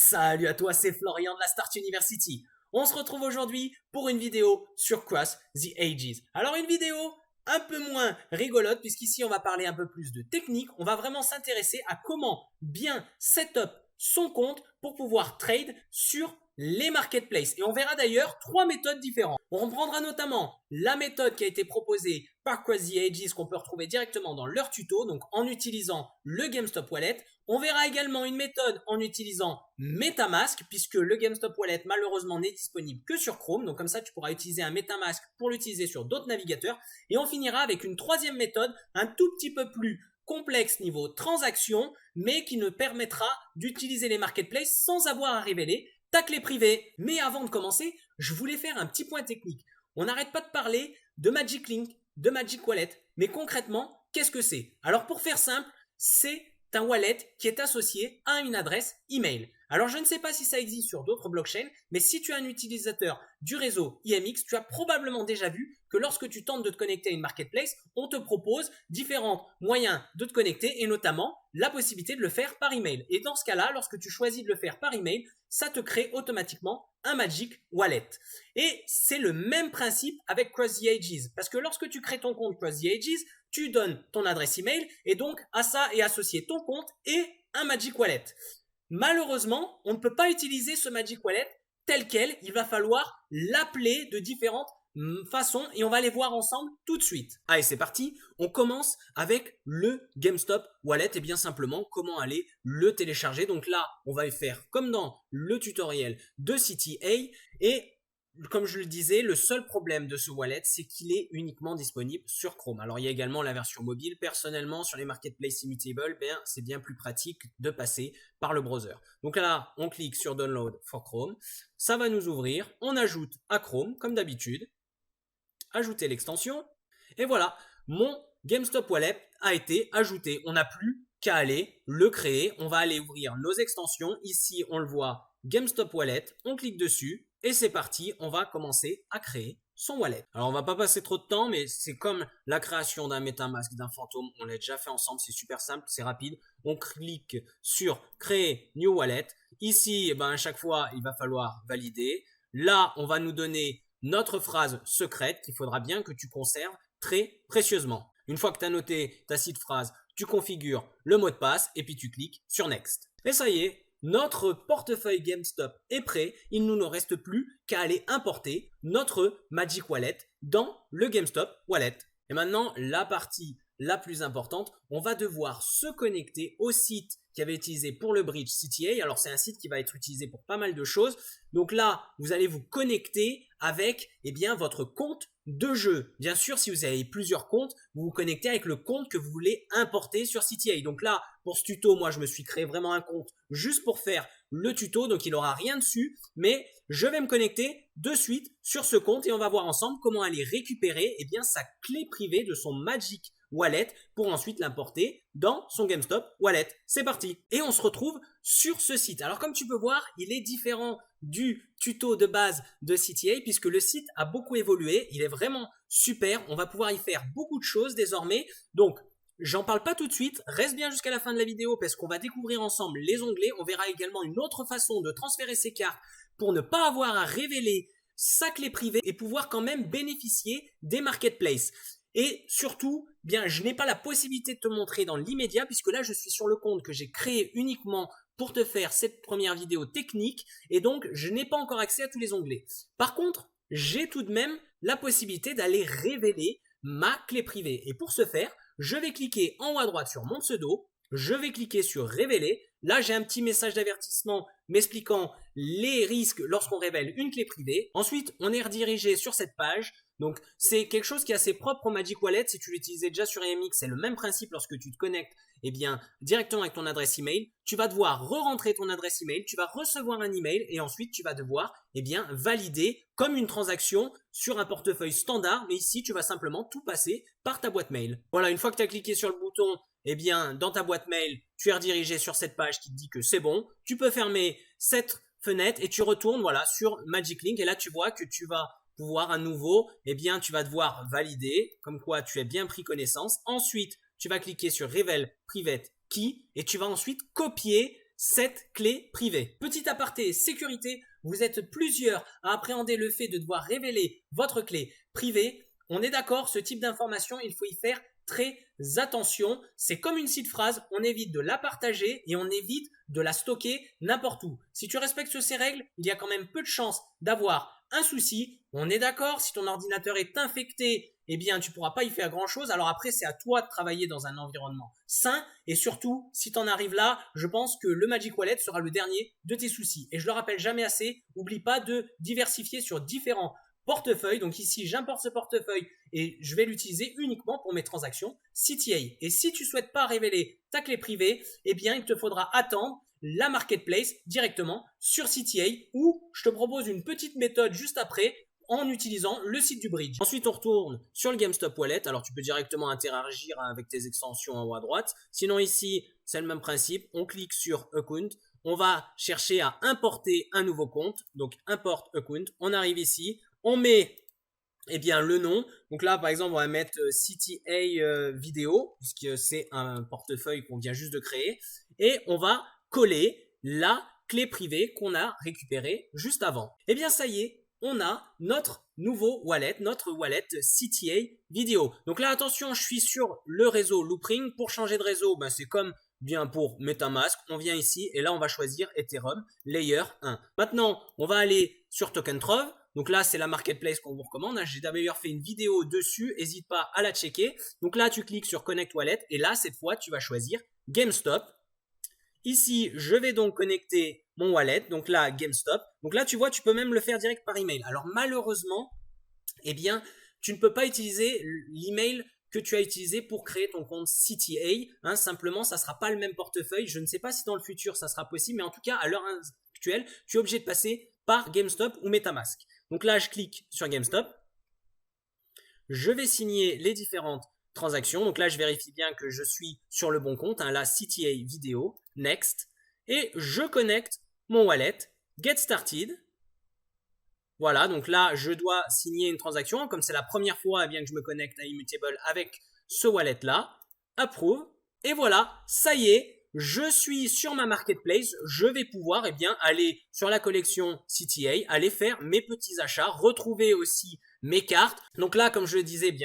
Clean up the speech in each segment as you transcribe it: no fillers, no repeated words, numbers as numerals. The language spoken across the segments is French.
Salut à toi, c'est Florian de la Start University. On se retrouve aujourd'hui pour une vidéo sur Cross the Ages. Alors une vidéo un peu moins rigolote puisqu'ici on va parler un peu plus de technique. On va vraiment s'intéresser à comment bien setup son compte pour pouvoir trade sur les marketplaces. Et on verra d'ailleurs 3 méthodes différentes. On reprendra notamment la méthode qui a été proposée par Cross the Ages qu'on peut retrouver directement dans leur tuto, donc en utilisant le GameStop Wallet. On verra également une méthode en utilisant MetaMask, puisque le GameStop Wallet malheureusement n'est disponible que sur Chrome, donc comme ça tu pourras utiliser un MetaMask pour l'utiliser sur d'autres navigateurs. Et on finira avec une troisième méthode, un tout petit peu plus complexe niveau transaction, mais qui nous permettra d'utiliser les marketplaces sans avoir à révéler ta clé privée. Mais avant de commencer, je voulais faire un petit point technique. On n'arrête pas de parler de Magic Link, de Magic Wallet, mais concrètement, qu'est-ce que c'est? Alors pour faire simple, c'est un wallet qui est associé à une adresse email. Alors je ne sais pas si ça existe sur d'autres blockchains, mais si tu es un utilisateur du réseau IMX, tu as probablement déjà vu que lorsque tu tentes de te connecter à une marketplace, on te propose différents moyens de te connecter et notamment la possibilité de le faire par email. Et dans ce cas-là, lorsque tu choisis de le faire par email, ça te crée automatiquement un Magic Wallet. Et c'est le même principe avec Cross the Ages, parce que lorsque tu crées ton compte Cross the Ages, tu donnes ton adresse email et donc à ça est associé ton compte et un Magic Wallet. Malheureusement, on ne peut pas utiliser ce Magic Wallet tel quel, il va falloir l'appeler de différentes façons et on va les voir ensemble tout de suite. Allez, c'est parti, on commence avec le GameStop Wallet et bien simplement comment aller le télécharger. Donc là, on va faire comme dans le tutoriel de CTA et comme je le disais, le seul problème de ce wallet, c'est qu'il est uniquement disponible sur Chrome. Alors, il y a également la version mobile. Personnellement, sur les marketplaces immutable, c'est bien plus pratique de passer par le browser. Donc là, on clique sur Download for Chrome. Ça va nous ouvrir. On ajoute à Chrome, comme d'habitude. Ajouter l'extension. Et voilà, mon GameStop Wallet a été ajouté. On n'a plus qu'à aller le créer. On va aller ouvrir nos extensions. Ici, on le voit, GameStop Wallet. On clique dessus. Et c'est parti, on va commencer à créer son wallet. Alors on va pas passer trop de temps, mais c'est comme la création d'un MetaMask, d'un fantôme, on l'a déjà fait ensemble, c'est super simple, c'est rapide. On clique sur créer new wallet. Ici, à chaque fois, il va falloir valider. Là, on va nous donner notre phrase secrète qu'il faudra bien que tu conserves très précieusement. Une fois que tu as noté ta site phrase, tu configures le mot de passe et puis tu cliques sur next. Et ça y est. Notre portefeuille GameStop est prêt, il ne nous reste plus qu'à aller importer notre Magic Wallet dans le GameStop Wallet. Et maintenant, la partie la plus importante, on va devoir se connecter au site qui avait utilisé pour le bridge CTA. Alors c'est un site qui va être utilisé pour pas mal de choses. Donc là, vous allez vous connecter avec votre compte de jeu. Bien sûr, si vous avez plusieurs comptes, vous vous connectez avec le compte que vous voulez importer sur CTA. Donc là, pour ce tuto, moi, je me suis créé vraiment un compte juste pour faire le tuto. Donc, il n'aura rien dessus. Mais je vais me connecter de suite sur ce compte et on va voir ensemble comment aller récupérer sa clé privée de son Magic Wallet pour ensuite l'importer dans son GameStop Wallet. C'est parti. Et on se retrouve sur ce site. Alors, comme tu peux voir, il est différent du tuto de base de CTA puisque le site a beaucoup évolué. Il est vraiment super. On va pouvoir y faire beaucoup de choses désormais. Donc, j'en parle pas tout de suite. Reste bien jusqu'à la fin de la vidéo parce qu'on va découvrir ensemble les onglets. On verra également une autre façon de transférer ses cartes pour ne pas avoir à révéler sa clé privée et pouvoir quand même bénéficier des marketplaces. Et surtout, je n'ai pas la possibilité de te montrer dans l'immédiat puisque là, je suis sur le compte que j'ai créé uniquement pour te faire cette première vidéo technique et donc je n'ai pas encore accès à tous les onglets. Par contre, j'ai tout de même la possibilité d'aller révéler ma clé privée. Et pour ce faire, je vais cliquer en haut à droite sur mon pseudo, je vais cliquer sur révéler. Là, j'ai un petit message d'avertissement m'expliquant les risques lorsqu'on révèle une clé privée. Ensuite, on est redirigé sur cette page. Donc, c'est quelque chose qui est assez propre au Magic Wallet. Si tu l'utilisais déjà sur AMX, c'est le même principe lorsque tu te connectes directement avec ton adresse email. Tu vas devoir re-rentrer ton adresse email, tu vas recevoir un email et ensuite tu vas devoir valider comme une transaction sur un portefeuille standard. Mais ici, tu vas simplement tout passer par ta boîte mail. Voilà, une fois que tu as cliqué sur le bouton, dans ta boîte mail, tu es redirigé sur cette page qui te dit que c'est bon. Tu peux fermer cette fenêtre et tu retournes sur Magic Link et là, tu vois que tu vas pouvoir à nouveau, tu vas devoir valider, comme quoi tu as bien pris connaissance. Ensuite, tu vas cliquer sur Reveal Private Key et tu vas ensuite copier cette clé privée. Petit aparté sécurité, vous êtes plusieurs à appréhender le fait de devoir révéler votre clé privée. On est d'accord, ce type d'information, il faut y faire très attention. C'est comme une seed phrase, on évite de la partager et on évite de la stocker n'importe où. Si tu respectes ces règles, il y a quand même peu de chances d'avoir un souci. On est d'accord, si ton ordinateur est infecté, eh bien tu pourras pas y faire grand chose. Alors après, c'est à toi de travailler dans un environnement sain et surtout, si tu en arrives là, je pense que le Magic Wallet sera le dernier de tes soucis. Et je le rappelle jamais assez, n'oublie pas de diversifier sur différents portefeuille. Donc ici, j'importe ce portefeuille et je vais l'utiliser uniquement pour mes transactions CTA. Et si tu ne souhaites pas révéler ta clé privée, eh bien, il te faudra attendre la marketplace directement sur CTA ou je te propose une petite méthode juste après en utilisant le site du bridge. Ensuite, on retourne sur le GameStop Wallet. Alors, tu peux directement interagir avec tes extensions en haut à droite. Sinon, ici, c'est le même principe. On clique sur Account. On va chercher à importer un nouveau compte. Donc, import account. On arrive ici. On met bien, le nom. Donc là, par exemple, on va mettre CTA vidéo, puisque c'est un portefeuille qu'on vient juste de créer. Et on va coller la clé privée qu'on a récupérée juste avant. Et bien, ça y est, on a notre nouveau wallet, notre wallet CTA vidéo. Donc là, attention, je suis sur le réseau Loopring. Pour changer de réseau, c'est comme bien pour MetaMask, on vient ici et là on va choisir Ethereum Layer 1. Maintenant, on va aller sur Token Trove. Donc là, c'est la marketplace qu'on vous recommande. J'ai d'ailleurs fait une vidéo dessus, n'hésite pas à la checker. Donc là, tu cliques sur Connect Wallet et là, cette fois, tu vas choisir GameStop. Ici, je vais donc connecter mon wallet. Donc là, GameStop. Donc là, tu vois, tu peux même le faire direct par email. Alors malheureusement, eh bien, tu ne peux pas utiliser l'email que tu as utilisé pour créer ton compte CTA. Simplement, ça ne sera pas le même portefeuille. Je ne sais pas si dans le futur, ça sera possible. Mais en tout cas, à l'heure actuelle, tu es obligé de passer par GameStop ou MetaMask. Donc là, je clique sur GameStop. Je vais signer les différentes transactions. Donc là, je vérifie bien que je suis sur le bon compte. Là, CTA vidéo, Next. Et je connecte mon wallet, Get Started. Voilà, donc là, je dois signer une transaction. Comme c'est la première fois que je me connecte à Immutable avec ce wallet-là. Approve. Et voilà, ça y est. Je suis sur ma marketplace, je vais pouvoir aller sur la collection CTA, aller faire mes petits achats, retrouver aussi mes cartes. Donc là, comme je le disais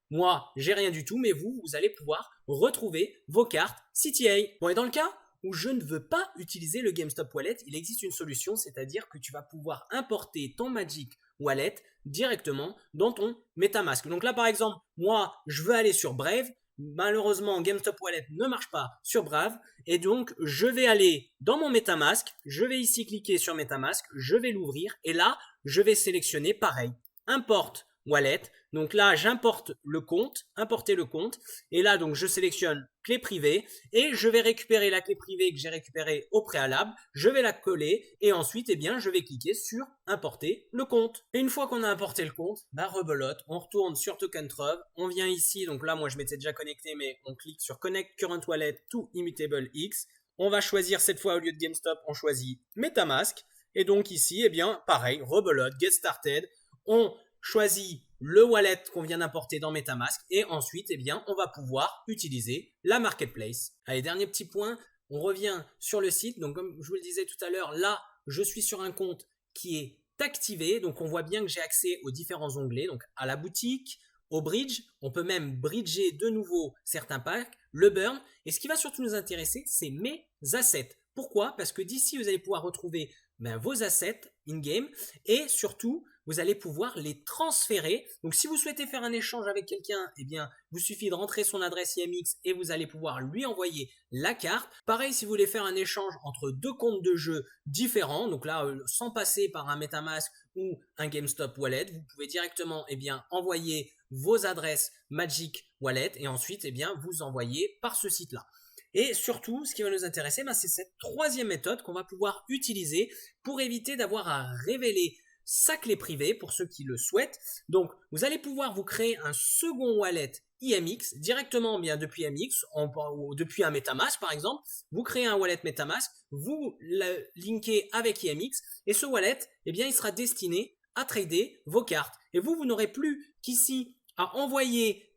moi, j'ai rien du tout, mais vous allez pouvoir retrouver vos cartes CTA. Bon, et dans le cas où je ne veux pas utiliser le GameStop Wallet, il existe une solution, c'est-à-dire que tu vas pouvoir importer ton Magic Wallet directement dans ton MetaMask. Donc là, par exemple, moi, je veux aller sur Brave. Malheureusement, GameStop Wallet ne marche pas sur Brave et donc je vais aller dans mon MetaMask, je vais ici cliquer sur MetaMask, je vais l'ouvrir et là, je vais sélectionner pareil, Import Wallet. Donc là, j'importe le compte, importer le compte et là, donc je sélectionne clé privée et je vais récupérer la clé privée que j'ai récupérée au préalable, je vais la coller et ensuite, je vais cliquer sur importer le compte. Et une fois qu'on a importé le compte, rebelote, on retourne sur Token Trove, on vient ici, donc là, moi je m'étais déjà connecté, mais on clique sur Connect Current Wallet to Immutable X. On va choisir cette fois, au lieu de GameStop, on choisit MetaMask. Et donc ici, pareil, rebelote, Get Started, on choisit le wallet qu'on vient d'importer dans MetaMask et ensuite, on va pouvoir utiliser la marketplace. Allez, dernier petit point, on revient sur le site. Donc, comme je vous le disais tout à l'heure, là, je suis sur un compte qui est activé. Donc, on voit bien que j'ai accès aux différents onglets, donc à la boutique, au bridge. On peut même bridger de nouveau certains packs, le burn. Et ce qui va surtout nous intéresser, c'est mes assets. Pourquoi ? Parce que d'ici, vous allez pouvoir retrouver vos assets in-game et surtout, vous allez pouvoir les transférer. Donc, si vous souhaitez faire un échange avec quelqu'un, vous suffit de rentrer son adresse IMX et vous allez pouvoir lui envoyer la carte. Pareil, si vous voulez faire un échange entre deux comptes de jeu différents, donc là, sans passer par un MetaMask ou un GameStop Wallet, vous pouvez directement, envoyer vos adresses Magic Wallet et ensuite, vous envoyer par ce site-là. Et surtout, ce qui va nous intéresser, c'est cette troisième méthode qu'on va pouvoir utiliser pour éviter d'avoir à révéler sa clé privée pour ceux qui le souhaitent. Donc, vous allez pouvoir vous créer un second wallet IMX directement depuis IMX, depuis un MetaMask par exemple. Vous créez un wallet MetaMask, vous le linkez avec IMX et ce wallet, il sera destiné à trader vos cartes. Et vous n'aurez plus qu'ici à envoyer,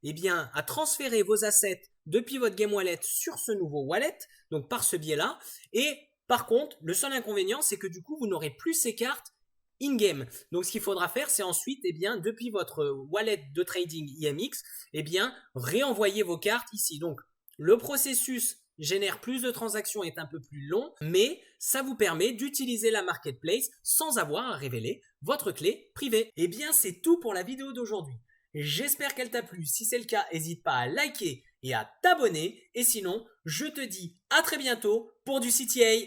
à transférer vos assets depuis votre Game Wallet sur ce nouveau wallet, donc par ce biais-là, et Par contre, le seul inconvénient, c'est que du coup, vous n'aurez plus ces cartes in-game. Donc, ce qu'il faudra faire, c'est ensuite, eh bien, depuis votre wallet de trading IMX, eh bien, réenvoyer vos cartes ici. Donc, le processus génère plus de transactions, est un peu plus long, mais ça vous permet d'utiliser la marketplace sans avoir à révéler votre clé privée. Eh bien, c'est tout pour la vidéo d'aujourd'hui. J'espère qu'elle t'a plu. Si c'est le cas, n'hésite pas à liker et à t'abonner. Et sinon, je te dis à très bientôt pour du CTA.